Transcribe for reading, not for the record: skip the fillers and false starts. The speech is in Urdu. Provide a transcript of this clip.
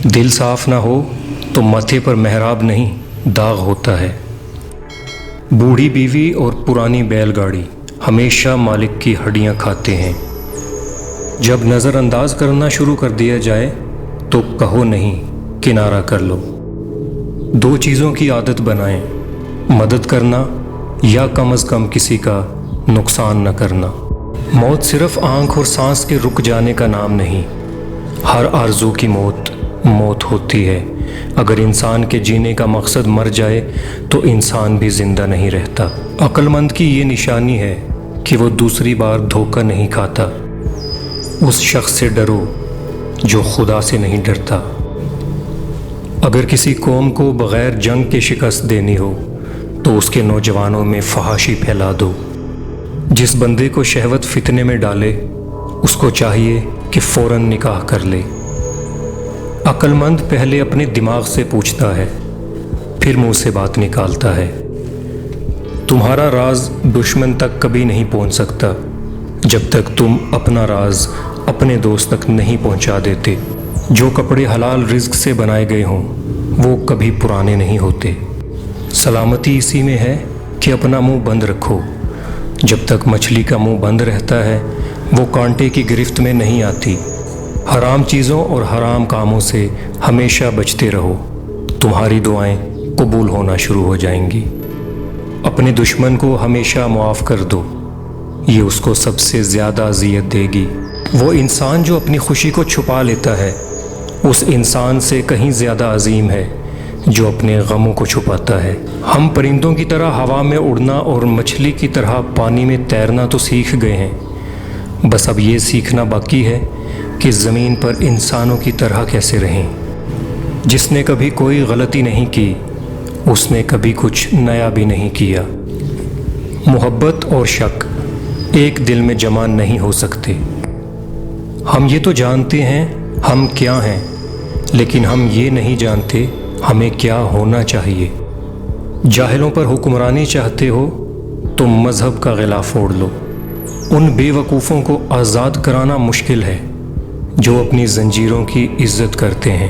دل صاف نہ ہو تو ماتھے پر محراب نہیں داغ ہوتا ہے۔ بوڑھی بیوی اور پرانی بیل گاڑی ہمیشہ مالک کی ہڈیاں کھاتے ہیں۔ جب نظر انداز کرنا شروع کر دیا جائے تو کہو نہیں، کنارہ کر لو۔ دو چیزوں کی عادت بنائیں، مدد کرنا یا کم از کم کسی کا نقصان نہ کرنا۔ موت صرف آنکھ اور سانس کے رک جانے کا نام نہیں، ہر آرزو کی موت ہوتی ہے۔ اگر انسان کے جینے کا مقصد مر جائے تو انسان بھی زندہ نہیں رہتا۔ عقل مند کی یہ نشانی ہے کہ وہ دوسری بار دھوکہ نہیں کھاتا۔ اس شخص سے ڈرو جو خدا سے نہیں ڈرتا۔ اگر کسی قوم کو بغیر جنگ کے شکست دینی ہو تو اس کے نوجوانوں میں فحاشی پھیلا دو۔ جس بندے کو شہوت فتنے میں ڈالے اس کو چاہیے کہ فوراً نکاح کر لے۔ عقل مند پہلے اپنے دماغ سے پوچھتا ہے، پھر منہ سے بات نکالتا ہے۔ تمہارا راز دشمن تک کبھی نہیں پہنچ سکتا جب تک تم اپنا راز اپنے دوست تک نہیں پہنچا دیتے۔ جو کپڑے حلال رزق سے بنائے گئے ہوں وہ کبھی پرانے نہیں ہوتے۔ سلامتی اسی میں ہے کہ اپنا منہ بند رکھو۔ جب تک مچھلی کا منہ بند رہتا ہے وہ کانٹے کی گرفت میں نہیں آتی۔ حرام چیزوں اور حرام کاموں سے ہمیشہ بچتے رہو، تمہاری دعائیں قبول ہونا شروع ہو جائیں گی۔ اپنے دشمن کو ہمیشہ معاف کر دو، یہ اس کو سب سے زیادہ اذیت دے گی۔ وہ انسان جو اپنی خوشی کو چھپا لیتا ہے اس انسان سے کہیں زیادہ عظیم ہے جو اپنے غموں کو چھپاتا ہے۔ ہم پرندوں کی طرح ہوا میں اڑنا اور مچھلی کی طرح پانی میں تیرنا تو سیکھ گئے ہیں، بس اب یہ سیکھنا باقی ہے کہ زمین پر انسانوں کی طرح کیسے رہیں۔ جس نے کبھی کوئی غلطی نہیں کی اس نے کبھی کچھ نیا بھی نہیں کیا۔ محبت اور شک ایک دل میں جمع نہیں ہو سکتے۔ ہم یہ تو جانتے ہیں ہم کیا ہیں، لیکن ہم یہ نہیں جانتے ہمیں کیا ہونا چاہیے۔ جاہلوں پر حکمرانی چاہتے ہو تو مذہب کا غلاف اوڑھ لو۔ ان بے وقوفوں کو آزاد کرانا مشکل ہے جو اپنی زنجیروں کی عزت کرتے ہیں۔